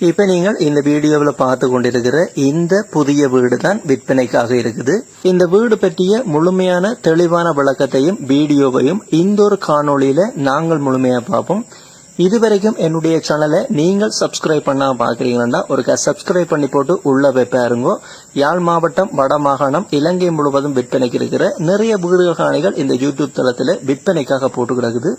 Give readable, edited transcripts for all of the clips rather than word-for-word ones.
இப்ப நீங்கள் இந்த வீடியோவில் பார்த்து கொண்டிருக்கிற இந்த புதிய வீடு தான் விற்பனைக்காக இருக்குது. இந்த வீடு பற்றிய முழுமையான தெளிவான விளக்கத்தையும் வீடியோவையும் இந்த ஒரு காணொளியில நாங்கள் முழுமையா பார்ப்போம். இதுவரைக்கும் என்னுடைய சேனலை நீங்கள் சப்ஸ்கிரைப் பண்ணாம பாக்குறீங்கன்னா ஒரு சப்ஸ்கிரைப் பண்ணி போட்டு உள்ள வைப்பாருங்க. யாழ் மாவட்டம், வடமாகாணம், இலங்கை முழுவதும் விற்பனைக்கு இருக்கிற நிறைய வீடுகள் காணிகள் இந்த யூடியூப் தளத்துல விற்பனைக்காக போட்டு கிடக்குது.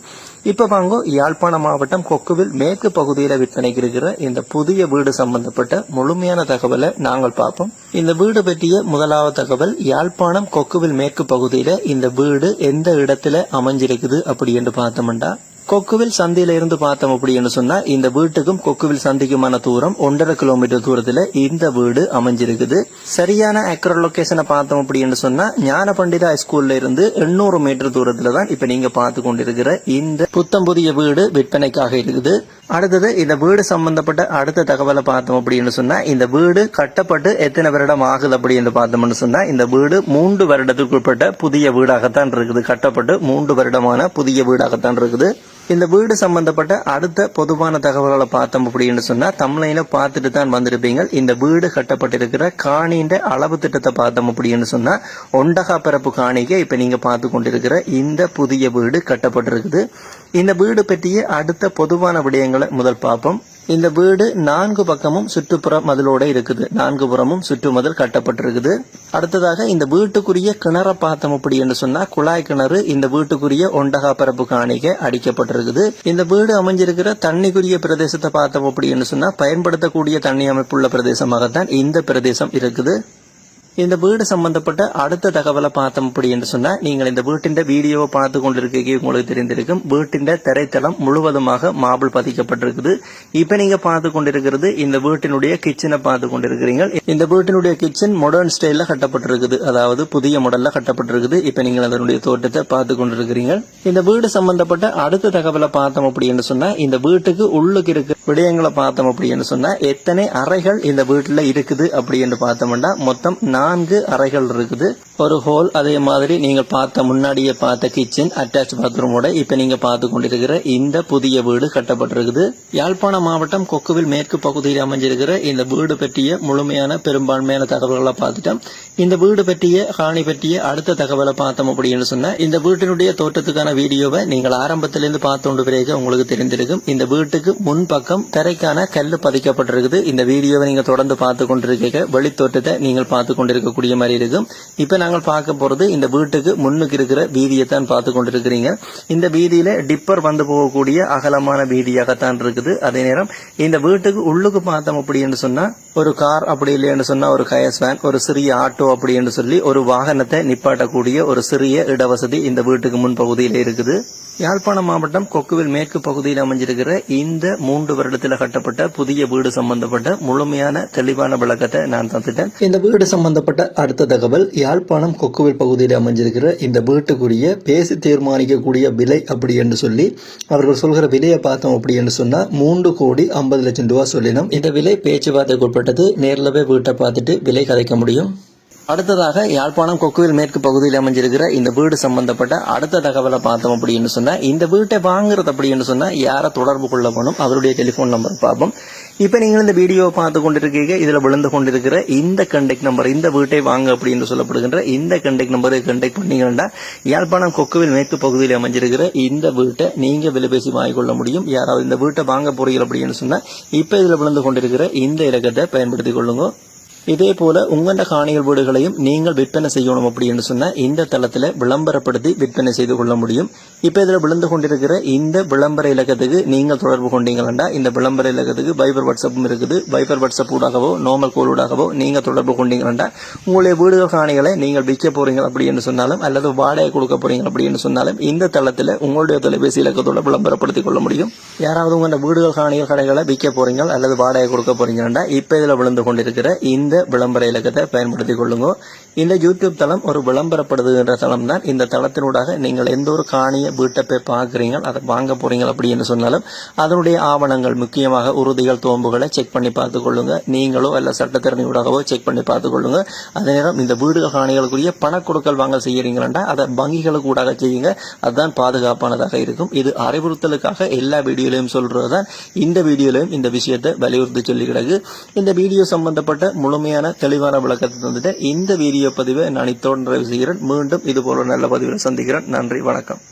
இப்ப வாங்க யாழ்ப்பாண மாவட்டம் கொக்குவில் மேற்கு பகுதியில விற்பனைக்கு இருக்கிற இந்த புதிய வீடு சம்பந்தப்பட்ட முழுமையான தகவலை நாங்கள் பார்ப்போம். இந்த வீடு பற்றிய முதலாவது தகவல், யாழ்ப்பாணம் கொக்குவில் மேற்கு பகுதியில இந்த வீடு எந்த இடத்துல அமைஞ்சிருக்குது அப்படி என்று பார்த்தோம்டா, கொக்குவில் சந்தியில இருந்து பார்த்தோம் அப்படின்னு சொன்னா இந்த வீட்டுக்கும் கொக்குவில் சந்திக்குமான தூரம் 1.5 கிலோமீட்டர் தூரத்துல இந்த வீடு அமைஞ்சிருக்குது. சரியான அக்யூரேட் லொகேஷனை பார்த்தோம் அப்படின்னு சொன்னா ஞான பண்டிதா ஸ்கூல்ல இருந்து 800 மீட்டர் தூரத்துல தான் இப்ப நீங்க பார்த்து கொண்டிருக்கிற இந்த புத்தம் புதிய வீடு விற்பனைக்காக இருக்குது. அடுத்தது இந்த வீடு சம்பந்தப்பட்ட அடுத்த தகவலை பார்த்தோம் அப்படின்னு சொன்னா, இந்த வீடு கட்டப்பட்டு எத்தனை வருடம் ஆகுது அப்படின்னு பார்த்தோம்னு சொன்னா, இந்த வீடு 3 வருடத்துக்கு உட்பட்ட புதிய வீடாகத்தான் இருக்குது. கட்டப்பட்டு 3 வருடமான புதிய வீடாகத்தான் இருக்குது. இந்த வீடு சம்பந்தப்பட்ட அடுத்த பொதுவான தகவல்களை பார்த்தோம் அப்படின்னு சொன்னா, தமிழ்ல பார்த்துட்டு தான் வந்திருப்பீங்க. இந்த வீடு கட்டப்பட்டிருக்கிற காணியின் அளவு திட்டத்தை பார்த்தோம் அப்படின்னு சொன்னா, 1 பரப்பு காணிக்கு இப்ப நீங்க பார்த்து கொண்டிருக்கிற இந்த புதிய வீடு கட்டப்பட்டிருக்குது. இந்த வீடு பற்றிய அடுத்த பொதுவான விடயங்களை முதல் பார்ப்போம். இந்த வீடு 4 பக்கமும் சுற்றுப்புற மதிலோட இருக்குது. 4 புறமும் சுற்று மதில் கட்டப்பட்டிருக்குது. அடுத்ததாக இந்த வீட்டுக்குரிய கிணற பார்த்தோம் அப்படின்னு சொன்னா, குழாய் கிணறு இந்த வீட்டுக்குரிய 1 பரப்பு காணிக்க அடிக்கப்பட்டிருக்குது. இந்த வீடு அமைஞ்சிருக்கிற தண்ணிக்குரிய பிரதேசத்தை பார்த்தோம் அப்படின்னு சொன்னா, பயன்படுத்தக்கூடிய தண்ணி அமைப்புள்ள பிரதேசமாகத்தான் இந்த பிரதேசம் இருக்குது. இந்த வீடு சம்பந்தப்பட்ட அடுத்த தகவலை பார்த்தோம் அப்படி என்று சொன்னா, நீங்கள் இந்த வீட்டின் வீடியோவை பார்த்து கொண்டிருக்க உங்களுக்கு தெரிந்திருக்கும். வீட்டின் தரைத்தளம் முழுவதுமாக மார்பிள் பதிக்கப்பட்டிருக்குது. இப்ப நீங்க பார்த்து கொண்டிருக்கிறது இந்த வீட்டினுடைய கிச்சனை பார்த்து கொண்டிருக்கிறீங்க. இந்த வீட்டினுடைய கிச்சன் மாடர்ன் ஸ்டைல்ல கட்டப்பட்டிருக்குது, அதாவது புதிய மாடல்ல கட்டப்பட்டிருக்குது. இப்ப நீங்கள் அதனுடைய தோட்டத்தை பார்த்து கொண்டிருக்கிறீங்க. இந்த வீடு சம்பந்தப்பட்ட அடுத்த தகவலை பார்த்தோம் அப்படி என்று சொன்னா, இந்த வீட்டுக்கு உள்ளுக்கு இருக்கிற விடயங்களை பார்த்தோம் அப்படி என்று சொன்னா, எத்தனை அறைகள் இந்த வீட்டுல இருக்குது அப்படி என்று பார்த்தோம்னா, மொத்தம் 4 அறைகள் இருக்குது. ஒரு ஹோல், அதே மாதிரி நீங்க முன்னாடியே பார்த்த கிச்சன், அட்டாச் பாத்ரூமோட இப்ப நீங்க பார்த்து கொண்டிருக்கிற இந்த புதிய வீடு கட்டப்பட்டிருக்குது. யாழ்ப்பாண மாவட்டம் கொக்குவில் மேற்கு பகுதியில் அமைஞ்சிருக்கிற இந்த வீடு பற்றிய முழுமையான பெரும்பான்மையான தகவல்களை பார்த்துட்டோம். இந்த வீடு பற்றிய காணி பற்றிய அடுத்த தகவலை பார்த்தோம் அப்படின்னு சொன்னா, இந்த வீட்டினுடைய தோட்டத்துக்கான வீடியோவை நீங்கள் ஆரம்பத்திலிருந்து பார்த்து பிறகு உங்களுக்கு தெரிந்திருக்கும். இந்த வீட்டுக்கு முன்பக்கம் தரைக்கான கல்லு பதிக்கப்பட்டிருக்குது. இந்த வீடியோவை நீங்க தொடர்ந்து பார்த்து கொண்டிருக்க வெளித்தோட்டத்தை நீங்கள் பார்த்து கொண்டிருக்கக்கூடிய மாதிரி இருக்கும். இப்ப நாங்கள் பார்க்க போறது இந்த வீட்டுக்கு முன்னுக்கு இருக்கிற வீதியை தான் பார்த்து கொண்டிருக்கிறீங்க. இந்த வீதியில டிப்பர் வந்து போகக்கூடிய அகலமான வீதியாகத்தான் இருக்குது. அதே நேரம் இந்த வீட்டுக்கு உள்ளுக்கு பார்த்தோம் அப்படி என்று சொன்னா, ஒரு கார் அப்படி இல்லைன்னு சொன்னா ஒரு கயஸ் வேன், ஒரு சிறிய ஆட்டோ அப்படி என்று சொல்லி ஒரு வாகனத்தை நிப்பாட்டக்கூடிய ஒரு சிறிய இடவசதி இந்த வீட்டுக்கு முன் பகுதியில இருக்குது. யாழ்ப்பாணம் மாவட்டம் கொக்குவில் மேற்கு பகுதியில் அமைஞ்சிருக்கிற இந்த 3 வருடத்தில் கட்டப்பட்ட புதிய வீடு சம்பந்தப்பட்ட முழுமையான தெளிவான விளக்கத்தை நான் தந்துட்டேன். இந்த வீடு சம்பந்தப்பட்ட அடுத்த தகவல், யாழ்ப்பாணம் கொக்குவில் பகுதியில் அமைஞ்சிருக்கிற இந்த வீட்டுக்குரிய பேசி தீர்மானிக்கக்கூடிய விலை அப்படி என்று சொல்லி அவர்கள் சொல்கிற விலையை பார்த்தோம் அப்படி என்று சொன்னா 3,50,00,000 ரூபாய் சொல்லினோம். இந்த விலை பேச்சுவார்த்தைக்கு உட்பட்டது. நேரிலவே வீட்டை பார்த்துட்டு விலை கதைக்க முடியும். அடுத்ததாக யாழ்ப்பாணம் கொக்குவில் மேற்கு பகுதியில் அமைஞ்சிருக்கிற இந்த வீடு சம்பந்தப்பட்ட அடுத்த தகவலை பார்த்தோம் அப்படின்னு சொன்னா, இந்த வீட்டை வாங்குறது அப்படின்னு சொன்னா யாரை தொடர்பு கொள்ள போகணும், அவருடைய டெலிபோன் நம்பர் பார்ப்போம். இப்ப நீங்கள் இந்த வீடியோவை பார்த்து கொண்டிருக்கீங்க. இதுல விழுந்து கொண்டிருக்கிற இந்த கண்டெக்ட் நம்பர், இந்த வீட்டை வாங்க அப்படின்னு சொல்லப்படுகின்ற இந்த கண்டெக்ட் நம்பரை கண்டெக்ட் பண்ணீங்கன்னா யாழ்ப்பாணம் கொக்குவில் மேற்கு பகுதியில் அமைஞ்சிருக்கிற இந்த வீட்டை நீங்க விலை பேசி வாங்கிக்கொள்ள முடியும். யாராவது இந்த வீட்டை வாங்க போறீங்க அப்படின்னு சொன்னா இப்ப இதுல விழுந்து கொண்டிருக்கிற இந்த இலக்கத்தை பயன்படுத்திக் கொள்ளுங்க. இதே போல உங்களோட காணிகள் வீடுகளையும் நீங்கள் விற்பனை செய்யணும் அப்படின்னு சொன்னா இந்த தளத்துல விளம்பரப்படுத்தி விற்பனை செய்து கொள்ள முடியும். இப்ப இதுல விழுந்து கொண்டிருக்கிற இந்த விளம்பர இலக்கத்துக்கு நீங்கள் தொடர்பு கொண்டீங்கன்னா இந்த விளம்பர இலக்கத்துக்கு வைபர் வாட்ஸ்அப்பும் இருக்குது. வைபர் வாட்ஸ்அப் ஊடாகவோ நார்மல் கோல் ஊடாகவோ நீங்க தொடர்பு கொண்டீங்கன்னா உங்களுடைய வீடுகள் காணிகளை நீங்கள் விற்க போறீங்க அப்படின்னு சொன்னாலும் அல்லது வாடகை கொடுக்க போறீங்க அப்படின்னு சொன்னாலும் இந்த தளத்துல உங்களுடைய தொலைபேசி இலக்கத்தோட விளம்பரப்படுத்திக் கொள்ள முடியும். யாராவது உங்களோட வீடுகள் காணிகள் கடைகளை விற்க போறீங்க அல்லது வாடகை கொடுக்க போறீங்கன்னா இப்ப இதுல விழுந்து கொண்டிருக்கிற இந்த இந்த விளம்பர இலக்கத்தை பயன்படுத்திக் கொள்ளுங்க. இந்த யூடியூப் தளம் ஒரு விளம்பரப்படுதுகின்ற தளம் தான். இந்த தளத்தினூடாக நீங்கள் எந்த ஒரு காணிய வீட்டை போய் பார்க்குறீங்க, அதை வாங்க போறீங்க அப்படின்னு சொன்னாலும் அதனுடைய ஆவணங்கள், முக்கியமாக உறுதிகள், தோம்புகளை செக் பண்ணி பார்த்துக் கொள்ளுங்க. நீங்களோ அல்ல சட்டத்திறனியூடாகவோ செக் பண்ணி பார்த்துக் கொள்ளுங்க. அதே நேரம் இந்த வீடு காணிகளுக்குரிய பண கொடுக்கல் வாங்க செய்யறீங்களா அதை வங்கிகளுக்கு ஊடாக செய்யுங்க. அதுதான் பாதுகாப்பானதாக இருக்கும். இது அறிவுறுத்தலுக்காக எல்லா வீடியோலையும் சொல்றதுதான். இந்த வீடியோலையும் இந்த விஷயத்தை வலியுறுத்தி சொல்லி கிடக்கு. இந்த வீடியோ சம்பந்தப்பட்ட முழுமையான தெளிவான விளக்கத்தை தந்துட்டு இந்த வீடியோ பதிவை நான் இத்தோடு நிறைவு செய்கிறேன். மீண்டும் இது போல நல்ல பதிவில் சந்திக்கிறேன். நன்றி, வணக்கம்.